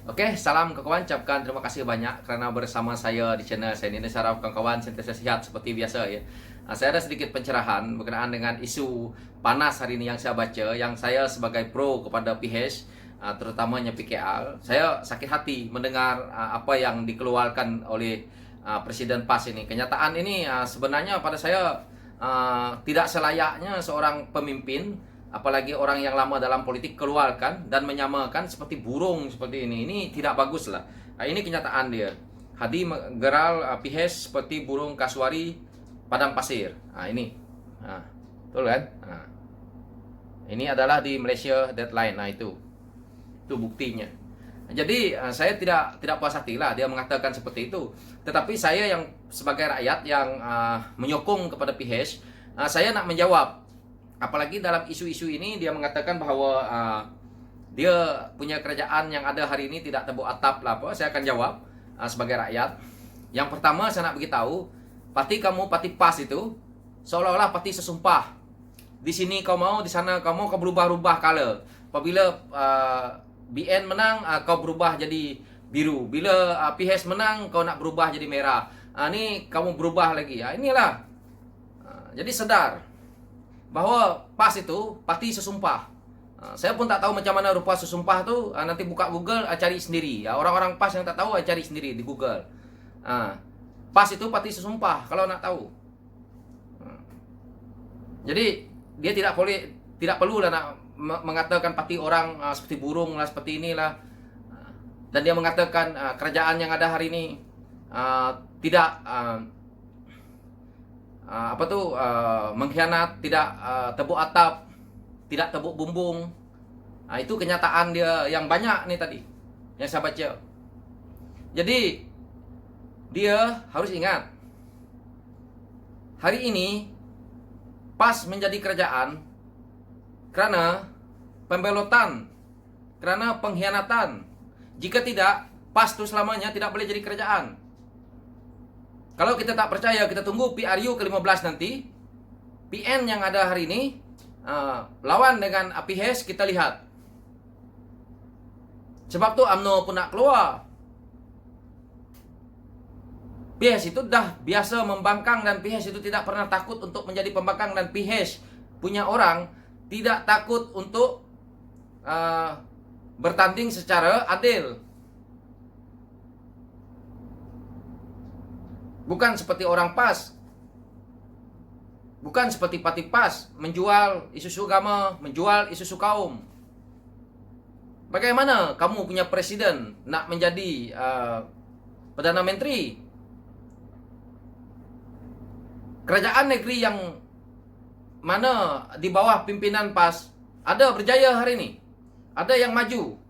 Oke, salam kawan-kawan. Ucapkan terima kasih banyak karena bersama saya di channel saya ini. Saya harap kawan-kawan sentiasa sehat seperti biasa ya. Saya ada sedikit pencerahan berkenaan dengan isu panas hari ini yang saya baca, yang saya sebagai pro kepada PH, terutamanya PKL. Saya sakit hati mendengar apa yang dikeluarkan oleh Presiden PAS ini. Kenyataan ini sebenarnya pada saya tidak selayaknya seorang pemimpin, apalagi orang yang lama dalam politik, keluarkan dan menyamakan seperti burung seperti ini. Ini tidak bagus lah. Ini kenyataan dia. Hadi geral pihes seperti burung kasuari padang pasir. Ini. Betul kan? Ini adalah di Malaysia Deadline. Itu buktinya. Jadi saya tidak puas hati lah dia mengatakan seperti itu. Tetapi saya yang sebagai rakyat yang menyokong kepada PH, saya nak menjawab. Apalagi dalam isu-isu ini dia mengatakan bahwa dia punya kerajaan yang ada hari ini tidak tebuk atap lah apa. Saya akan jawab sebagai rakyat. Yang pertama saya nak beritahu, parti kamu, parti PAS itu seolah-olah parti sesumpah. Di sini kau mau, di sana kau mau, kau berubah-ubah color. Apabila BN menang, kau berubah jadi biru. Bila PH menang, kau nak berubah jadi merah. Ini kamu berubah lagi. Inilah. Jadi sedar bahwa PAS itu parti sesumpah. Saya pun tak tahu macam mana rupa sesumpah tu. Nanti buka Google, cari sendiri. Orang-orang PAS yang tak tahu, cari sendiri di Google. PAS itu parti sesumpah kalau nak tahu. Jadi dia tidak perlu lah nak mengatakan parti orang seperti burung lah, seperti inilah. Dan dia mengatakan kerajaan yang ada hari ini tidak mengkhianat, tidak tebuk atap, tidak tebuk bumbung. Itu kenyataan dia yang banyak nih tadi yang saya baca. Jadi dia harus ingat, hari ini PAS menjadi kerajaan karena pembelotan, karena pengkhianatan. Jika tidak, PAS itu selamanya tidak boleh jadi kerajaan. Kalau kita tak percaya, kita tunggu PRU ke-15 nanti. PN yang ada hari ini lawan dengan PH, kita lihat. Sebab tu UMNO pun nak keluar. PH itu dah biasa membangkang dan PH itu tidak pernah takut untuk menjadi pembangkang, dan PH punya orang tidak takut untuk bertanding secara adil. Bukan seperti orang PAS. Bukan seperti parti PAS menjual isu-isu agama, menjual isu-isu kaum. Bagaimana kamu punya presiden nak menjadi Perdana Menteri? Kerajaan negeri yang mana di bawah pimpinan PAS ada berjaya hari ini? Ada yang maju?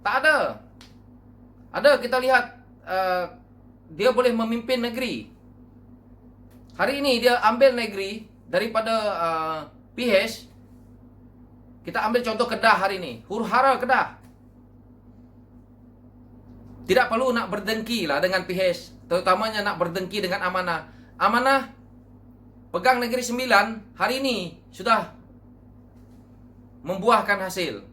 Tak ada. Ada, kita lihat dia boleh memimpin negeri. Hari ini dia ambil negeri daripada PH. Kita ambil contoh Kedah hari ini, huru-hara Kedah. Tidak perlu nak berdengki lah dengan PH, terutamanya nak berdengki dengan Amanah. Amanah pegang negeri 9, hari ini sudah membuahkan hasil.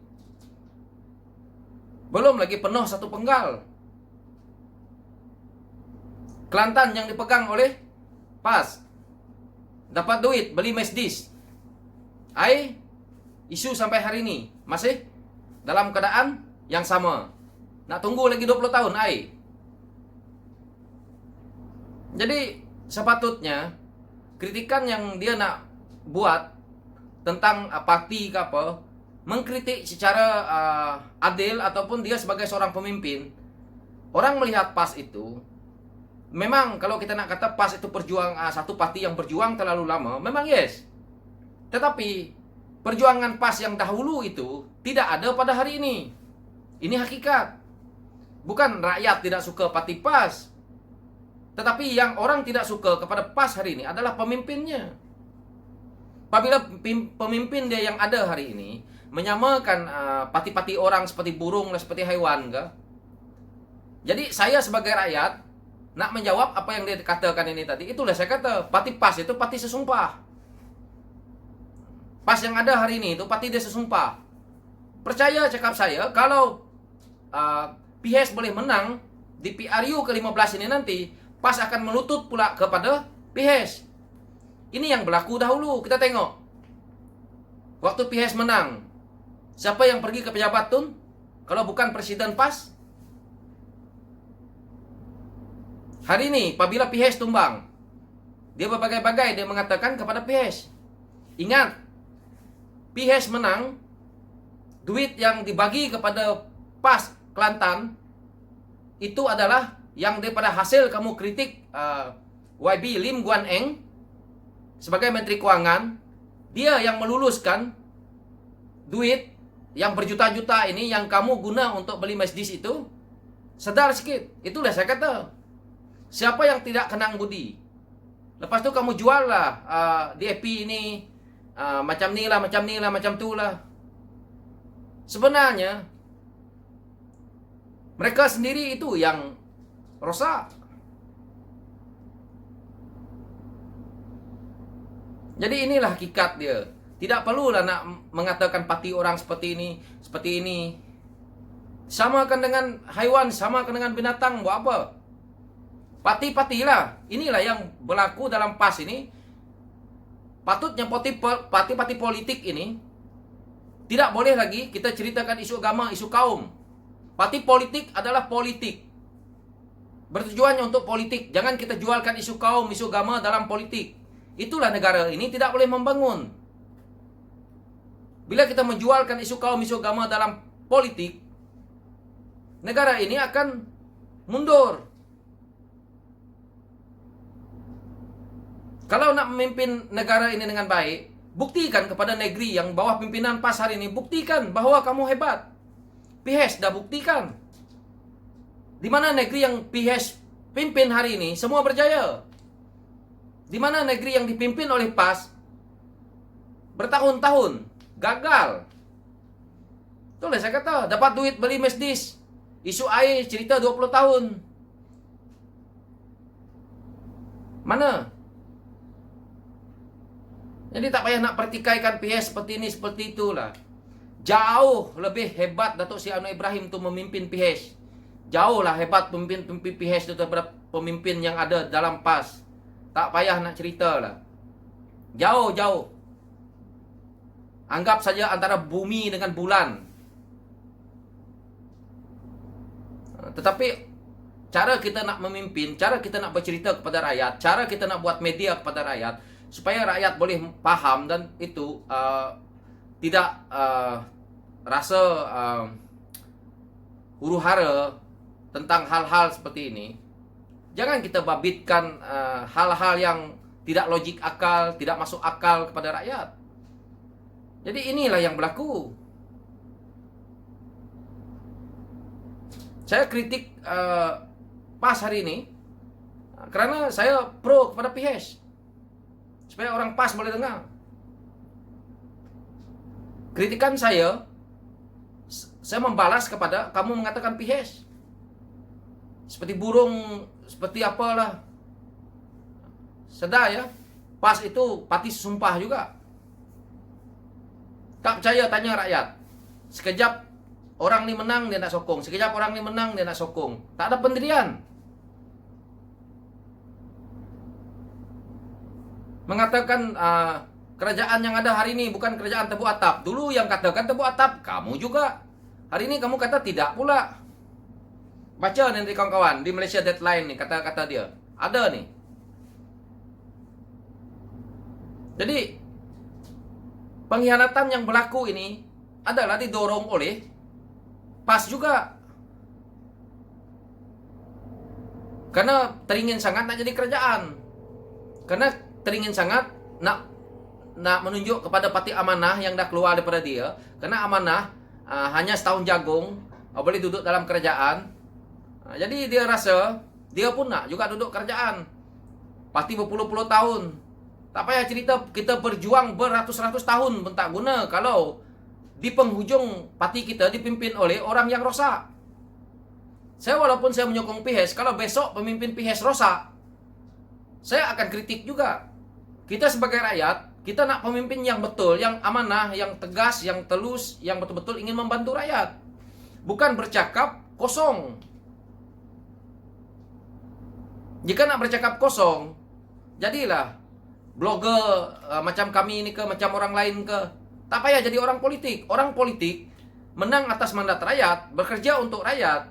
Belum lagi penuh 1 penggal. Kelantan yang dipegang oleh PAS dapat duit beli Mercedes. Isu sampai hari ini masih dalam keadaan yang sama. Nak tunggu lagi 20 tahun Jadi sepatutnya kritikan yang dia nak buat tentang parti ke apa, mengkritik secara adil ataupun dia sebagai seorang pemimpin. Orang melihat PAS itu, memang kalau kita nak kata PAS itu satu parti yang berjuang terlalu lama, memang yes. Tetapi perjuangan PAS yang dahulu itu tidak ada pada hari ini. Ini hakikat. Bukan rakyat tidak suka parti PAS, tetapi yang orang tidak suka kepada PAS hari ini adalah pemimpinnya. Apabila pemimpin dia yang ada hari ini menyamakan parti-parti orang seperti burung, seperti haiwan ke? Jadi saya sebagai rakyat nak menjawab apa yang dia katakan ini tadi. Itulah saya kata, parti PAS itu parti sesumpah. PAS yang ada hari ini itu parti dia sesumpah. Percaya cakap saya, kalau PIHES boleh menang di PRU ke-15 ini nanti, PAS akan melutut pula kepada PIHES. Ini yang berlaku dahulu. Kita tengok. Waktu PIHES menang, siapa yang pergi ke pejabat tun? Kalau bukan Presiden PAS? Hari ini, apabila PIHES tumbang, dia berbagai-bagai, dia mengatakan kepada PIHES. Ingat, PIHES menang, duit yang dibagi kepada PAS Kelantan, itu adalah yang daripada hasil kamu kritik YB Lim Guan Eng sebagai Menteri Keuangan. Dia yang meluluskan duit yang berjuta-juta ini yang kamu guna untuk beli Mercedes itu. Sedar sikit. Itulah saya kata. Siapa yang tidak kenang budi? Lepas tu kamu jual lah DAP ini macam ni lah, macam ni lah, macam tu lah. Sebenarnya mereka sendiri itu yang rosak. Jadi inilah hakikat dia. Tidak perlulah nak mengatakan parti orang seperti ini, seperti ini. Samakan dengan haiwan, samakan dengan binatang, buat apa? Parti-partilah. Inilah yang berlaku dalam PAS ini. Patutnya parti-parti politik ini tidak boleh lagi kita ceritakan isu agama, isu kaum. Parti politik adalah politik. Bertujuannya untuk politik. Jangan kita jualkan isu kaum, isu agama dalam politik. Itulah negara ini tidak boleh membangun. Bila kita menjualkan isu kaum, isu agama dalam politik, negara ini akan mundur. Kalau nak memimpin negara ini dengan baik, buktikan kepada negeri yang bawah pimpinan PAS hari ini, buktikan bahwa kamu hebat. PIHES dah buktikan. Di mana negeri yang PIHES pimpin hari ini, semua berjaya. Di mana negeri yang dipimpin oleh PAS bertahun-tahun gagal. Itulah saya kata, dapat duit beli Mercedes, isu air cerita 20 tahun. Mana? Jadi tak payah nak pertikaikan PIHES seperti ini, seperti itulah. Jauh lebih hebat Datuk Seri Anwar Ibrahim tu memimpin PIHES. Jauh lah hebat pemimpin PIHES itu daripada pemimpin yang ada dalam PAS. Tak payah nak cerita lah. Jauh-jauh. Anggap saja antara bumi dengan bulan. Tetapi cara kita nak memimpin, cara kita nak bercerita kepada rakyat, cara kita nak buat media kepada rakyat, supaya rakyat boleh faham dan itu tidak rasa huru-hara tentang hal-hal seperti ini. Jangan kita babitkan hal-hal yang tidak logik akal, tidak masuk akal kepada rakyat. Jadi inilah yang berlaku. Saya kritik PAS hari ini kerana saya pro kepada PIHES. Supaya orang PAS boleh dengar. Kritikan saya membalas kepada kamu mengatakan PIHES. Seperti burung, seperti apalah. Sedar ya, PAS itu parti sumpah juga. Tak percaya, tanya rakyat. Sekejap orang ni menang, dia nak sokong. Sekejap orang ni menang, dia nak sokong. Tak ada pendirian. Mengatakan kerajaan yang ada hari ini bukan kerajaan tebu atap. Dulu yang katakan tebu atap, kamu juga. Hari ini kamu kata tidak pula. Baca nanti kawan-kawan di Malaysia Deadline nih kata-kata dia. Ada nih. Jadi pengkhianatan yang berlaku ini adalah didorong oleh PAS juga. Karena teringin sangat nak jadi kerajaan. Karena teringin sangat nak menunjuk kepada parti amanah yang dah keluar daripada dia. Karena amanah hanya setahun jagung, boleh duduk dalam kerajaan. Jadi dia rasa dia pun nak juga duduk kerajaan. Parti berpuluh-puluh tahun. Tak payah cerita kita berjuang beratus-ratus tahun pun tak guna kalau di penghujung parti kita dipimpin oleh orang yang rosak. Saya walaupun saya menyokong PIHES, kalau besok pemimpin PIHES rosak, saya akan kritik juga. Kita sebagai rakyat, kita nak pemimpin yang betul, yang amanah, yang tegas, yang telus, yang betul-betul ingin membantu rakyat. Bukan bercakap kosong. Jika nak bercakap kosong, jadilah blogger macam kami ini ke, macam orang lain ke. Tak payah jadi orang politik. Orang politik menang atas mandat rakyat, bekerja untuk rakyat,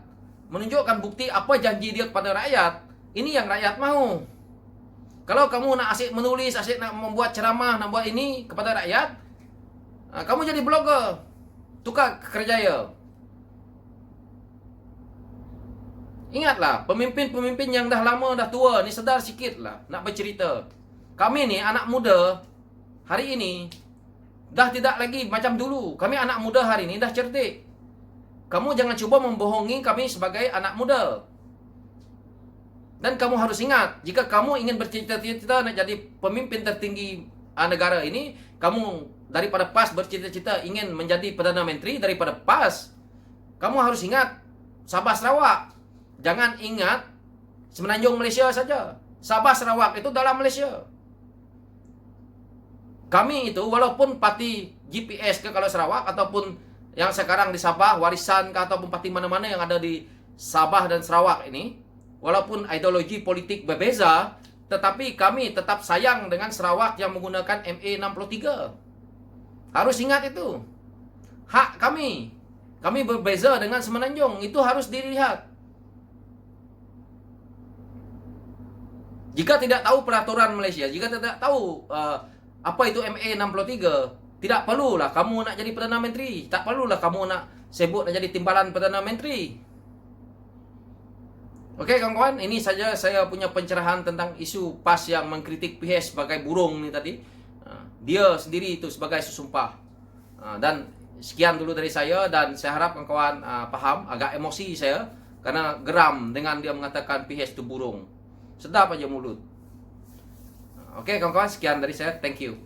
menunjukkan bukti apa janji dia kepada rakyat. Ini yang rakyat mau. Kalau kamu nak asyik menulis, asyik nak membuat ceramah, nak buat ini kepada rakyat, kamu jadi blogger. Tukar kerjaya. Ingatlah, pemimpin-pemimpin yang dah lama, dah tua, ni sedar sikit lah nak bercerita. Kami ni anak muda hari ini dah tidak lagi macam dulu. Kami anak muda hari ini dah cerdik. Kamu jangan cuba membohongi kami sebagai anak muda. Dan kamu harus ingat, jika kamu ingin bercita-cita nak jadi pemimpin tertinggi negara ini, kamu daripada PAS bercita-cita ingin menjadi Perdana Menteri, daripada PAS, kamu harus ingat Sabah Sarawak. Jangan ingat Semenanjung Malaysia saja. Sabah Sarawak itu dalam Malaysia. Kami itu walaupun parti GPS ke kalau Sarawak, ataupun yang sekarang di Sabah, Warisan ke, ataupun parti mana-mana yang ada di Sabah dan Sarawak ini, walaupun ideologi politik berbeza, tetapi kami tetap sayang dengan Sarawak yang menggunakan MA63. Harus ingat itu. Hak kami. Kami berbeza dengan Semenanjung. Itu harus dilihat. Jika tidak tahu peraturan Malaysia, jika tidak tahu apa itu MA63, tidak perlulah kamu nak jadi Perdana Menteri. Tak perlulah kamu nak sebut nak jadi timbalan Perdana Menteri. Okey kawan-kawan, ini saja saya punya pencerahan tentang isu PAS yang mengkritik PH sebagai burung ni tadi. Dia sendiri itu sebagai sesumpah. Dan sekian dulu dari saya, dan saya harap kawan-kawan faham. Agak emosi saya karena geram dengan dia mengatakan PH itu burung. Sedap aja mulut. Okey kawan-kawan, sekian dari saya. Thank you.